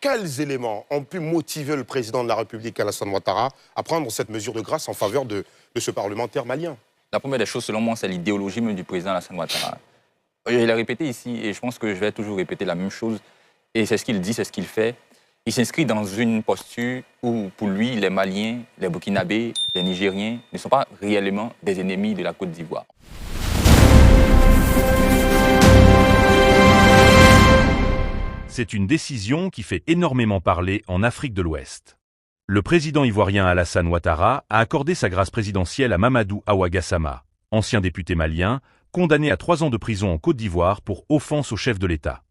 Quels éléments ont pu motiver le président de la République, Alassane Ouattara, à prendre cette mesure de grâce en faveur de ce parlementaire malien? La première des choses, selon moi, c'est l'idéologie même du président Alassane Ouattara. Je l'ai répété ici et je pense que je vais toujours répéter la même chose. Et c'est ce qu'il dit, c'est ce qu'il fait. Il s'inscrit dans une posture où, pour lui, les Maliens, les Burkinabés, les Nigériens ne sont pas réellement des ennemis de la Côte d'Ivoire. C'est une décision qui fait énormément parler en Afrique de l'Ouest. Le président ivoirien Alassane Ouattara a accordé sa grâce présidentielle à Mamadou Awa Gassama, ancien député malien, condamné à 3 ans de prison en Côte d'Ivoire pour offense au chef de l'État.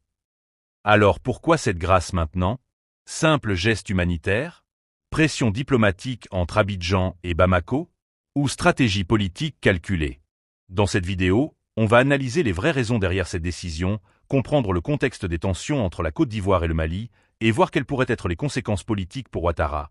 Alors pourquoi cette grâce maintenant? Simple geste humanitaire? Pression diplomatique entre Abidjan et Bamako? Ou stratégie politique calculée? Dans cette vidéo, on va analyser les vraies raisons derrière cette décision, comprendre le contexte des tensions entre la Côte d'Ivoire et le Mali, et voir quelles pourraient être les conséquences politiques pour Ouattara,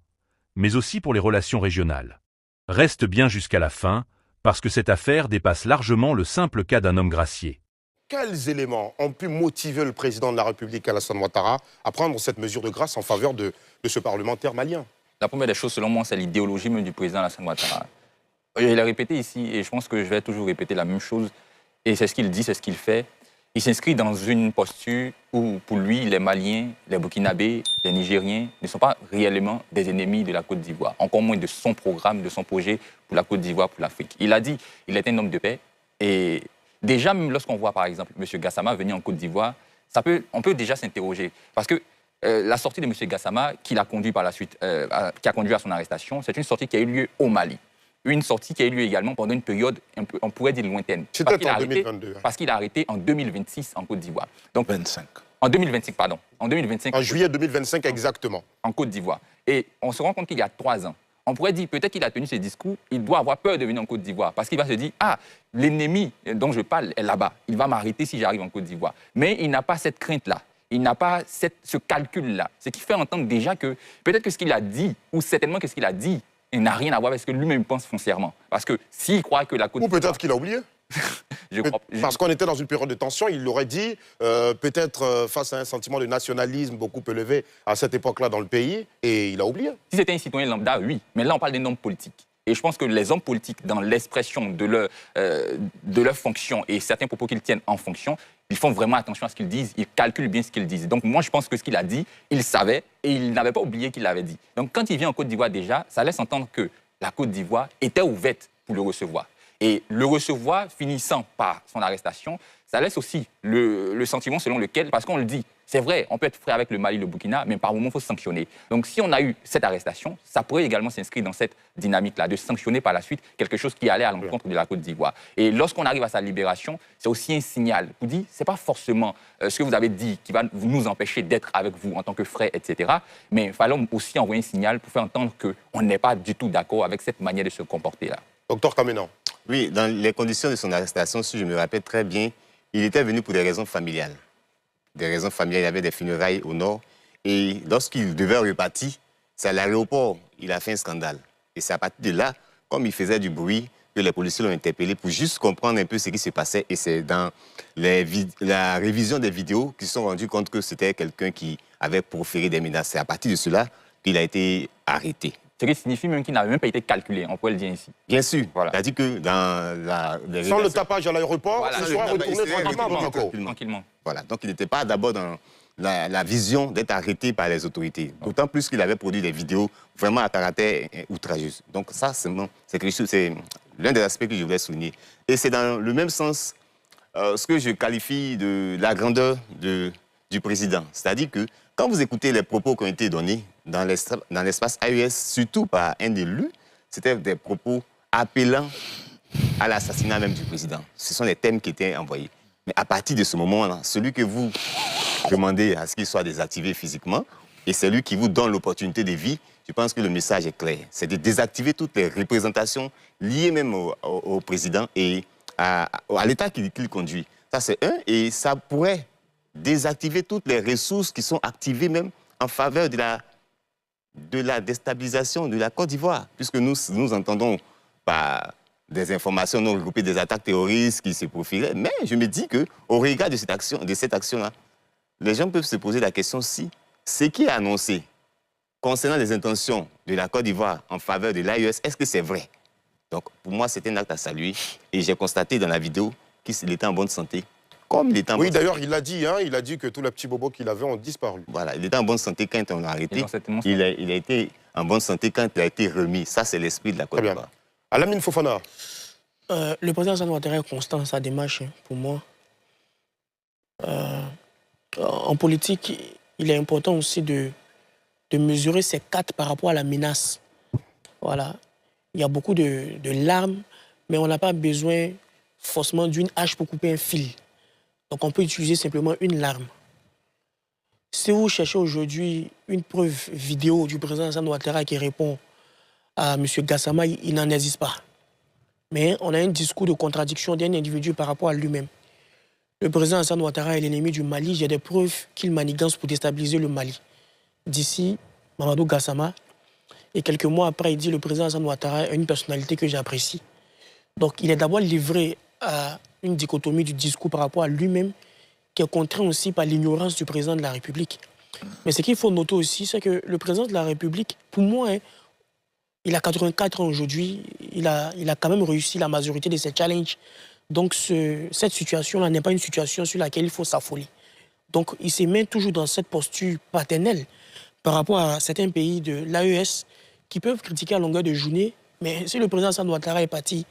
mais aussi pour les relations régionales. Reste bien jusqu'à la fin, parce que cette affaire dépasse largement le simple cas d'un homme gracié. Quels éléments ont pu motiver le président de la République, Alassane Ouattara, à prendre cette mesure de grâce en faveur de ce parlementaire malien? La première des choses, selon moi, c'est l'idéologie même du président Alassane Ouattara. Je l'ai répété ici et je pense que je vais toujours répéter la même chose. Et c'est ce qu'il dit, c'est ce qu'il fait. Il s'inscrit dans une posture où, pour lui, les Maliens, les Burkinabés, les Nigériens ne sont pas réellement des ennemis de la Côte d'Ivoire, encore moins de son programme, de son projet pour la Côte d'Ivoire, pour l'Afrique. Il a dit qu'il est un homme de paix. Et déjà, même lorsqu'on voit, par exemple, M. Gassama venir en Côte d'Ivoire, on peut déjà s'interroger. Parce que la sortie de M. Gassama, qui l'a conduit par la suite, qui a conduit à son arrestation, c'est une sortie qui a eu lieu au Mali. Une sortie qui a eu lieu également pendant une période, on pourrait dire lointaine. C'était en 2022. Parce qu'il a arrêté en 2026 en Côte d'Ivoire. Donc 25. En 2025, pardon. En 2025. En juillet 2025, exactement. En Côte d'Ivoire. Et on se rend compte qu'il y a 3 ans. On pourrait dire, peut-être qu'il a tenu ce discours, il doit avoir peur de venir en Côte d'Ivoire. Parce qu'il va se dire, ah, l'ennemi dont je parle est là-bas. Il va m'arrêter si j'arrive en Côte d'Ivoire. Mais il n'a pas cette crainte-là. Il n'a pas ce calcul-là. Ce qui fait entendre déjà que peut-être que ce qu'il a dit, ou certainement que ce qu'il a dit, il n'a rien à voir avec ce que lui-même pense foncièrement. Parce que s'il croit que la Côte d'Ivoire... Ou peut-être qu'il a oublié. Parce qu'on était dans une période de tension, il l'aurait dit, peut-être face à un sentiment de nationalisme beaucoup élevé à cette époque-là dans le pays, et il a oublié. Si c'était un citoyen lambda, oui. Mais là, on parle d'un homme politique. Et je pense que les hommes politiques, dans l'expression de leur fonction et certains propos qu'ils tiennent en fonction, ils font vraiment attention à ce qu'ils disent, ils calculent bien ce qu'ils disent. Donc moi, je pense que ce qu'il a dit, il savait et il n'avait pas oublié qu'il l'avait dit. Donc quand il vient en Côte d'Ivoire déjà, ça laisse entendre que la Côte d'Ivoire était ouverte pour le recevoir. Et le recevoir finissant par son arrestation, ça laisse aussi le sentiment selon lequel, parce qu'on le dit, c'est vrai, on peut être frère avec le Mali, le Burkina, mais par moment, il faut sanctionner. Donc si on a eu cette arrestation, ça pourrait également s'inscrire dans cette dynamique-là, de sanctionner par la suite quelque chose qui allait à l'encontre de la Côte d'Ivoire. Et lorsqu'on arrive à sa libération, c'est aussi un signal pour dire, c'est pas forcément ce que vous avez dit qui va nous empêcher d'être avec vous en tant que frères, etc. Mais il fallait aussi envoyer un signal pour faire entendre qu'on n'est pas du tout d'accord avec cette manière de se comporter-là. Docteur Kamenan. Oui, dans les conditions de son arrestation, si je me rappelle très bien, il était venu pour des raisons familiales. Des raisons familiales, il y avait des funérailles au nord. Et lorsqu'il devait repartir, c'est à l'aéroport, il a fait un scandale. Et c'est à partir de là, comme il faisait du bruit, que les policiers l'ont interpellé pour juste comprendre un peu ce qui se passait. Et c'est dans la révision des vidéos qu'ils se sont rendus compte que c'était quelqu'un qui avait proféré des menaces. C'est à partir de cela qu'il a été arrêté. Ce qui signifie même qu'il n'avait même pas été calculé, on pourrait le dire ici. Bien sûr. Voilà. C'est-à-dire que dans sans le tapage à l'aéroport, voilà, il serait retourné tranquillement. Voilà. Donc il n'était pas d'abord dans la vision d'être arrêté par les autorités. D'autant plus qu'il avait produit des vidéos vraiment à caractère outrageux. Donc ça, c'est l'un des aspects que je voulais souligner. Et c'est dans le même sens ce que je qualifie de la grandeur du président. C'est-à-dire que quand vous écoutez les propos qui ont été donnés dans l'espace AES, surtout par un élu, c'était des propos appelant à l'assassinat même du président. Ce sont les thèmes qui étaient envoyés. Mais à partir de ce moment-là, celui que vous demandez à ce qu'il soit désactivé physiquement et celui qui vous donne l'opportunité de vie, je pense que le message est clair. C'est de désactiver toutes les représentations liées même au président et à l'État qu'il conduit. Ça, c'est un. Et ça pourrait désactiver toutes les ressources qui sont activées même en faveur de la déstabilisation de la Côte d'Ivoire. Puisque nous entendons par des informations non regroupées des attaques terroristes qui se profilaient. Mais je me dis qu'au regard de cette action-là, les gens peuvent se poser la question si ce qui est annoncé concernant les intentions de la Côte d'Ivoire en faveur de l'AES, est-ce que c'est vrai? Donc, pour moi, c'est un acte à saluer. Et j'ai constaté dans la vidéo qu'il était en bonne santé. Comme il était en bonne santé. D'ailleurs, il l'a dit, hein, il a dit que tous les petits bobos qu'il avait ont disparu. Voilà, il était en bonne santé quand on l'a arrêté. Il a été en bonne santé quand il a été remis. Ça, c'est l'esprit de la Côte d'Ivoire. Alamine Fofana. Le président Alassane Ouattara est constant dans sa démarche, pour moi. En politique, il est important aussi de mesurer ses cartes par rapport à la menace. Voilà. Il y a beaucoup de larmes, mais on n'a pas besoin forcément d'une hache pour couper un fil. Donc on peut utiliser simplement une larme. Si vous cherchez aujourd'hui une preuve vidéo du président Alassane Ouattara qui répond à M. Gassama, il n'en existe pas. Mais on a un discours de contradiction d'un individu par rapport à lui-même. Le président Alassane Ouattara est l'ennemi du Mali. J'ai des preuves qu'il manigance pour déstabiliser le Mali. D'ici, Mamadou Gassama. Et quelques mois après, il dit le président Alassane Ouattara a une personnalité que j'apprécie. Donc il est d'abord livré à une dichotomie du discours par rapport à lui-même qui est contraint aussi par l'ignorance du président de la République. Mais ce qu'il faut noter aussi, c'est que le président de la République, pour moi, il a 84 ans aujourd'hui, il a quand même réussi la majorité de ses challenges. Donc cette situation-là n'est pas une situation sur laquelle il faut s'affoler. Donc il se met toujours dans cette posture paternelle par rapport à certains pays de l'AES qui peuvent critiquer à longueur de journée. Mais si le président Alassane Ouattara est parti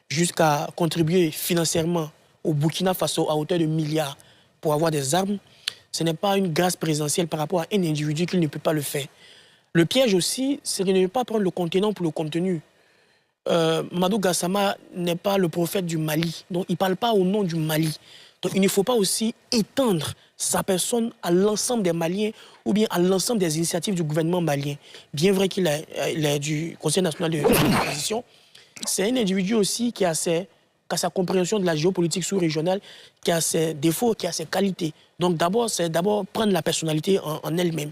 jusqu'à contribuer financièrement au Burkina Faso à hauteur de milliards pour avoir des armes, ce n'est pas une grâce présidentielle par rapport à un individu qu'il ne peut pas le faire. Le piège aussi, c'est de ne pas prendre le contenant pour le contenu. Mamadou Gassama n'est pas le prophète du Mali, donc il ne parle pas au nom du Mali. Donc il ne faut pas aussi étendre sa personne à l'ensemble des Maliens ou bien à l'ensemble des initiatives du gouvernement malien. Bien vrai qu'il est du Conseil national de transition, c'est un individu aussi qui a sa compréhension de la géopolitique sous-régionale, qui a ses défauts, qui a ses qualités. Donc c'est d'abord prendre la personnalité en elle-même.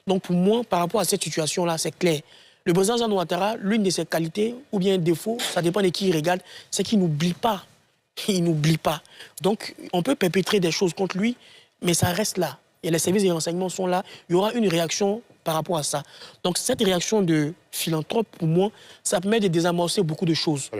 Donc pour moi, par rapport à cette situation-là, c'est clair. Le président Alassane Ouattara, l'une de ses qualités ou bien un défaut, ça dépend de qui il regarde, c'est qu'il n'oublie pas. Il n'oublie pas. Donc on peut perpétrer des choses contre lui, mais ça reste là. Et les services de renseignement sont là. Il y aura une réaction par rapport à ça. Donc cette réaction de philanthrope, pour moi, ça permet de désamorcer beaucoup de choses.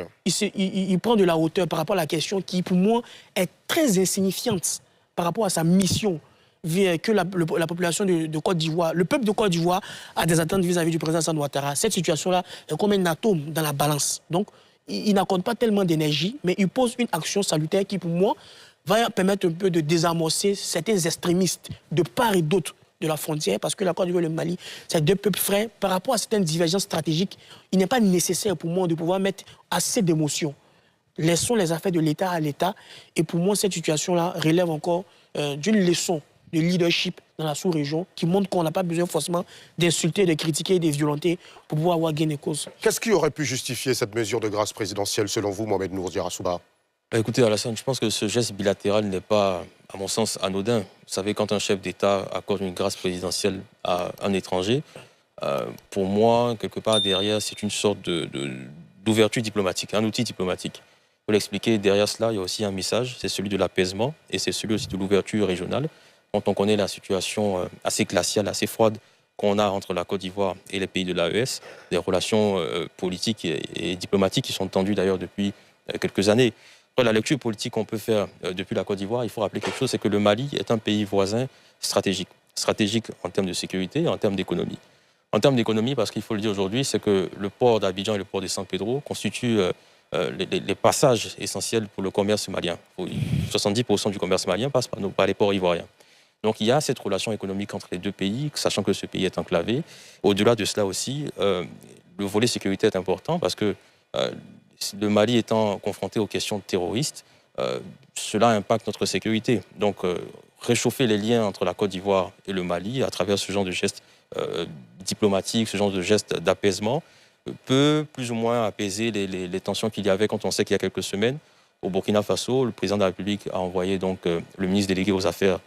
Il prend de la hauteur par rapport à la question qui, pour moi, est très insignifiante par rapport à sa mission que la population de Côte d'Ivoire, le peuple de Côte d'Ivoire a des attentes vis-à-vis du président Alassane Ouattara. Cette situation-là est comme un atome dans la balance. Donc, il n'accorde pas tellement d'énergie, mais il pose une action salutaire qui, pour moi, va permettre un peu de désamorcer certains extrémistes de part et d'autre de la frontière, parce que la Côte d'Ivoire et le Mali, c'est deux peuples frères. Par rapport à certaines divergences stratégiques, il n'est pas nécessaire pour moi de pouvoir mettre assez d'émotions. Laissons les affaires de l'État à l'État. Et pour moi, cette situation-là relève encore d'une leçon de leadership dans la sous-région qui montre qu'on n'a pas besoin forcément d'insulter, de critiquer, de violenter pour pouvoir avoir gain de cause. Qu'est-ce qui aurait pu justifier cette mesure de grâce présidentielle, selon vous, Mohamed Nour Diarra-Souba? Écoutez, Alassane, je pense que ce geste bilatéral n'est pas, à mon sens, anodin. Vous savez, quand un chef d'État accorde une grâce présidentielle à un étranger, pour moi, quelque part derrière, c'est une sorte d'ouverture diplomatique, un outil diplomatique. Pour l'expliquer, derrière cela, il y a aussi un message, c'est celui de l'apaisement et c'est celui aussi de l'ouverture régionale. Quand on connaît la situation assez glaciale, assez froide qu'on a entre la Côte d'Ivoire et les pays de l'AES, des relations politiques et diplomatiques qui sont tendues d'ailleurs depuis quelques années. La lecture politique qu'on peut faire depuis la Côte d'Ivoire, il faut rappeler quelque chose, c'est que le Mali est un pays voisin stratégique. Stratégique en termes de sécurité et en termes d'économie. En termes d'économie, parce qu'il faut le dire aujourd'hui, c'est que le port d'Abidjan et le port de San Pedro constituent les passages essentiels pour le commerce malien. 70% du commerce malien passe par les ports ivoiriens. Donc il y a cette relation économique entre les deux pays, sachant que ce pays est enclavé. Au-delà de cela aussi, le volet sécurité est important parce que le Mali étant confronté aux questions terroristes, cela impacte notre sécurité. Donc réchauffer les liens entre la Côte d'Ivoire et le Mali à travers ce genre de gestes diplomatiques, ce genre de gestes d'apaisement, peut plus ou moins apaiser les tensions qu'il y avait quand on sait qu'il y a quelques semaines, au Burkina Faso, le président de la République a envoyé donc le ministre délégué aux Affaires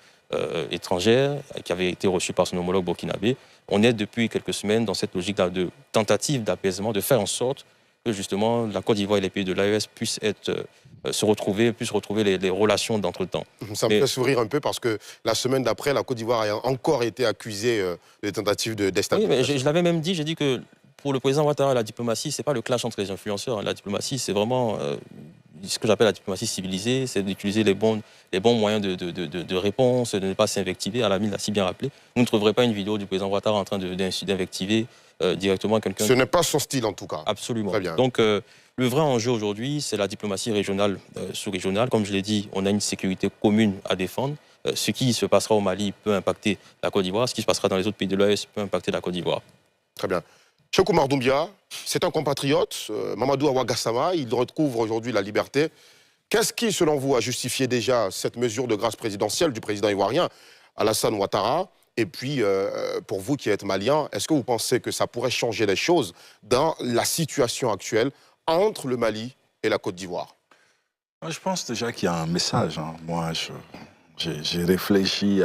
étrangères, qui avait été reçu par son homologue burkinabé. On est depuis quelques semaines dans cette logique de tentative d'apaisement, de faire en sorte que justement la Côte d'Ivoire et les pays de l'AES puissent être puissent retrouver les relations d'entre-temps. Ça me fait sourire un peu parce que la semaine d'après, la Côte d'Ivoire a encore été accusée de tentatives de déstabilisation. Oui, mais je l'avais même dit, j'ai dit que pour le président Ouattara, la diplomatie, ce n'est pas le clash entre les influenceurs. La diplomatie, c'est vraiment ce que j'appelle la diplomatie civilisée, c'est d'utiliser les bons moyens de réponse, de ne pas s'invectiver. Alamine l'a si bien rappelé. Vous ne trouverez pas une vidéo du président Ouattara en train d'invectiver directement quelqu'un. Ce n'est pas son style en tout cas. Absolument. Très bien. Donc le vrai enjeu aujourd'hui, c'est la diplomatie régionale, sous-régionale. Comme je l'ai dit, on a une sécurité commune à défendre. Ce qui se passera au Mali peut impacter la Côte d'Ivoire. Ce qui se passera dans les autres pays de l'OAS peut impacter la Côte d'Ivoire. Très bien. Cheikh Oumar Doumbia, c'est un compatriote, Mamadou Awa Gassama, il retrouve aujourd'hui la liberté. Qu'est-ce qui, selon vous, a justifié déjà cette mesure de grâce présidentielle du président ivoirien, Alassane Ouattara? Et puis, pour vous qui êtes malien, est-ce que vous pensez que ça pourrait changer les choses dans la situation actuelle entre le Mali et la Côte d'Ivoire? Je pense déjà qu'il y a un message. Moi, j'ai réfléchi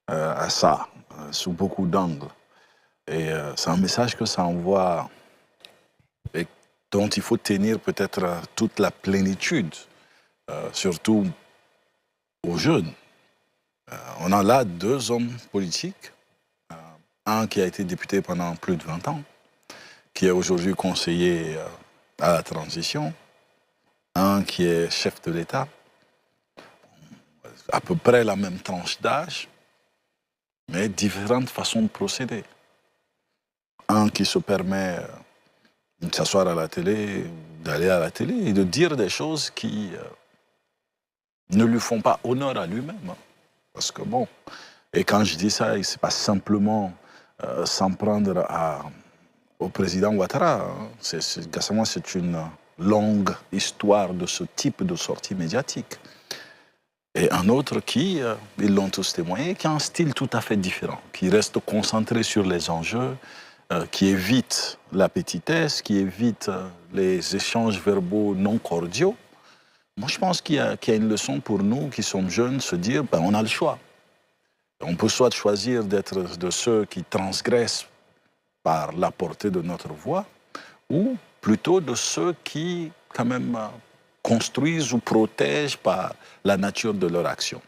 à ça sous beaucoup d'angles. Et c'est un message que ça envoie et dont il faut tenir peut-être toute la plénitude, surtout aux jeunes. On a là deux hommes politiques, un qui a été député pendant plus de 20 ans, qui est aujourd'hui conseiller à la transition, un qui est chef de l'État, à peu près la même tranche d'âge, mais différentes façons de procéder. Un qui se permet de s'asseoir à la télé, d'aller à la télé et de dire des choses qui ne lui font pas honneur à lui-même. Parce que bon, et quand je dis ça, c'est pas simplement s'en prendre au président Ouattara. Gassama, c'est une longue histoire de ce type de sortie médiatique. Et un autre qui, ils l'ont tous témoigné, qui a un style tout à fait différent, qui reste concentré sur les enjeux, qui évite la petitesse, qui évite les échanges verbaux non cordiaux. Moi, je pense qu'il y a une leçon pour nous qui sommes jeunes, se dire, on a le choix. On peut soit choisir d'être de ceux qui transgressent par la portée de notre voix, ou plutôt de ceux qui, quand même, construisent ou protègent par la nature de leur action.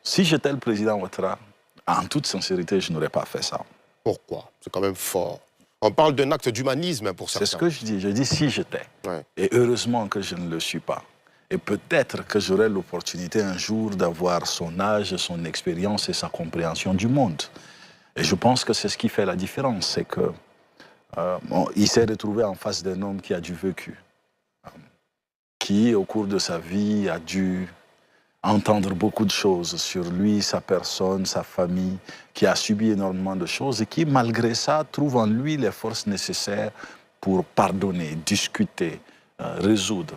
Si j'étais le président Ouattara, en toute sincérité, je n'aurais pas fait ça. Pourquoi? C'est quand même fort. On parle d'un acte d'humanisme pour certains. C'est ce que je dis. Je dis si j'étais. Ouais. Et heureusement que je ne le suis pas. Et peut-être que j'aurai l'opportunité un jour d'avoir son âge, son expérience et sa compréhension du monde. Et je pense que c'est ce qui fait la différence. C'est que il s'est retrouvé en face d'un homme qui a du vécu. Qui, au cours de sa vie, a dû entendre beaucoup de choses sur lui, sa personne, sa famille, qui a subi énormément de choses et qui, malgré ça, trouve en lui les forces nécessaires pour pardonner, discuter, résoudre.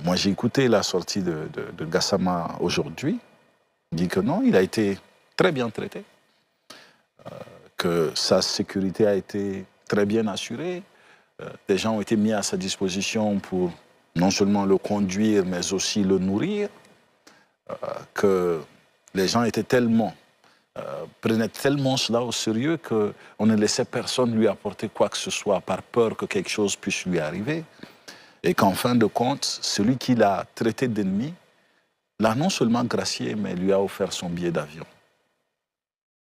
Moi, j'ai écouté la sortie de Gassama aujourd'hui. Il dit que non, il a été très bien traité, que sa sécurité a été très bien assurée, des gens ont été mis à sa disposition pour non seulement le conduire, mais aussi le nourrir, que les gens étaient prenaient tellement cela au sérieux qu'on ne laissait personne lui apporter quoi que ce soit par peur que quelque chose puisse lui arriver. Et qu'en fin de compte, celui qui l'a traité d'ennemi l'a non seulement gracié, mais lui a offert son billet d'avion.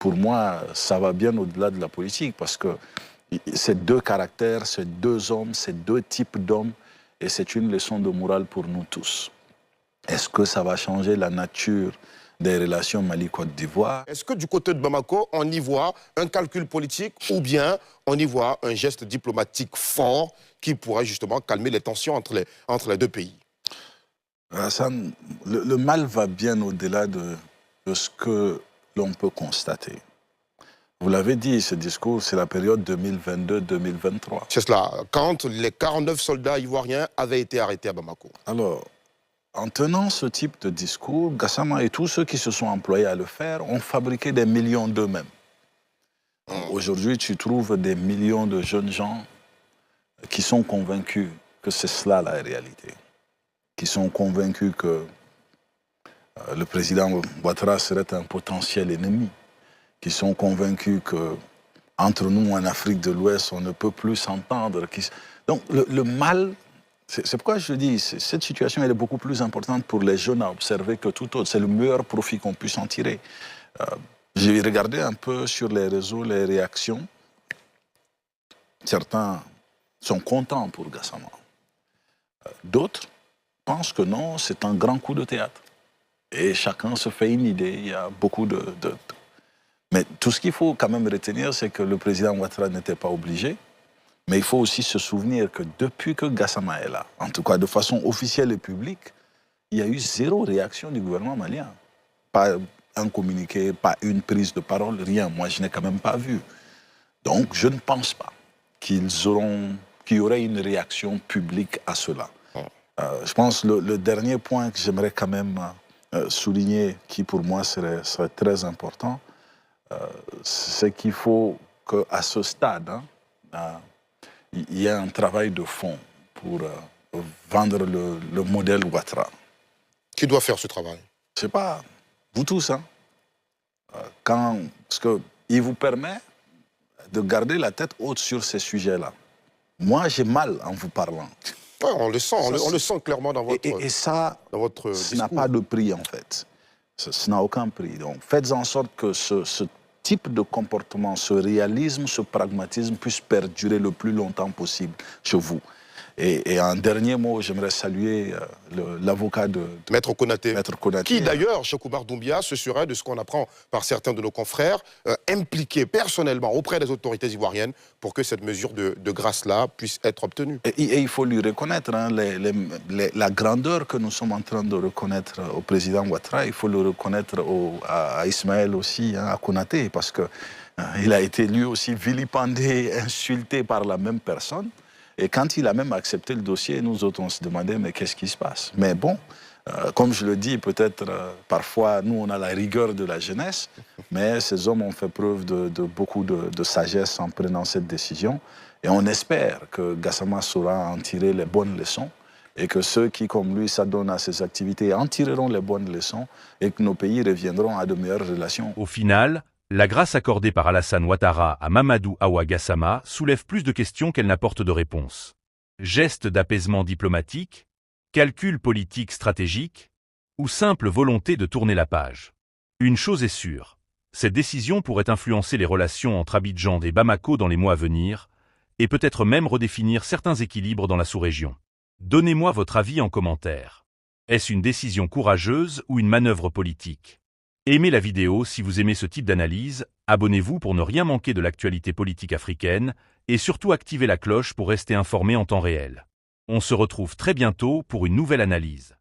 Pour moi, ça va bien au-delà de la politique, parce que ces deux caractères, ces deux hommes, ces deux types d'hommes, et c'est une leçon de morale pour nous tous. Est-ce que ça va changer la nature des relations Mali-Côte d'Ivoire? Est-ce que du côté de Bamako, on y voit un calcul politique ou bien on y voit un geste diplomatique fort qui pourrait justement calmer les tensions entre les deux pays? Hassan, le mal va bien au-delà de ce que l'on peut constater. Vous l'avez dit, ce discours, c'est la période 2022-2023. C'est cela, quand les 49 soldats ivoiriens avaient été arrêtés à Bamako. Alors, en tenant ce type de discours, Gassama et tous ceux qui se sont employés à le faire ont fabriqué des millions d'eux-mêmes. Aujourd'hui, tu trouves des millions de jeunes gens qui sont convaincus que c'est cela la réalité. Qui sont convaincus que le président Ouattara serait un potentiel ennemi. Qui sont convaincus qu'entre nous, en Afrique de l'Ouest, on ne peut plus s'entendre. Donc le mal C'est pourquoi je dis, cette situation elle est beaucoup plus importante pour les jeunes à observer que tout autre. C'est le meilleur profit qu'on puisse en tirer. J'ai regardé un peu sur les réseaux les réactions. Certains sont contents pour Gassama. D'autres pensent que non, c'est un grand coup de théâtre. Et chacun se fait une idée. Il y a beaucoup Mais tout ce qu'il faut quand même retenir, c'est que le président Ouattara n'était pas obligé. Mais il faut aussi se souvenir que depuis que Gassama est là, en tout cas de façon officielle et publique, il y a eu zéro réaction du gouvernement malien. Pas un communiqué, pas une prise de parole, rien. Moi, je n'ai quand même pas vu. Donc, je ne pense pas qu'il y aurait une réaction publique à cela. Je pense que le dernier point que j'aimerais quand même souligner, qui pour moi serait très important, c'est qu'il faut qu'à ce stade, il y ait un travail de fond pour vendre le modèle Ouattara. Qui doit faire ce travail? Je ne sais pas, vous tous. Parce qu'il vous permet de garder la tête haute sur ces sujets-là. Moi, j'ai mal en vous parlant. Ouais, on le sent, on le sent clairement dans votre Et ça, ça n'a pas de prix, en fait. Ça n'a aucun prix. Donc, faites en sorte que ce type de comportement, ce réalisme, ce pragmatisme puisse perdurer le plus longtemps possible chez vous. Et un dernier mot, j'aimerais saluer l'avocat de Maître Konaté. Qui d'ailleurs, Cheikh Oumar Doumbia, ce serait, de ce qu'on apprend par certains de nos confrères, impliqué personnellement auprès des autorités ivoiriennes pour que cette mesure de grâce-là puisse être obtenue. Et il faut lui reconnaître la grandeur que nous sommes en train de reconnaître au président Ouattara. Il faut le reconnaître à Ismaël aussi, à Konaté, parce qu'il a été lui aussi vilipendé, insulté par la même personne. Et quand il a même accepté le dossier, nous autres, on se demandait, mais qu'est-ce qui se passe? Mais bon, comme je le dis, peut-être parfois, nous, on a la rigueur de la jeunesse, mais ces hommes ont fait preuve de beaucoup de sagesse en prenant cette décision. Et on espère que Gassama saura en tirer les bonnes leçons et que ceux qui, comme lui, s'adonnent à ces activités en tireront les bonnes leçons et que nos pays reviendront à de meilleures relations. Au final, la grâce accordée par Alassane Ouattara à Mamadou Awa Gassama soulève plus de questions qu'elle n'apporte de réponses. Geste d'apaisement diplomatique, calcul politique stratégique, ou simple volonté de tourner la page? Une chose est sûre, cette décision pourrait influencer les relations entre Abidjan et Bamako dans les mois à venir, et peut-être même redéfinir certains équilibres dans la sous-région. Donnez-moi votre avis en commentaire. Est-ce une décision courageuse ou une manœuvre politique? Aimez la vidéo si vous aimez ce type d'analyse, abonnez-vous pour ne rien manquer de l'actualité politique africaine et surtout activez la cloche pour rester informé en temps réel. On se retrouve très bientôt pour une nouvelle analyse.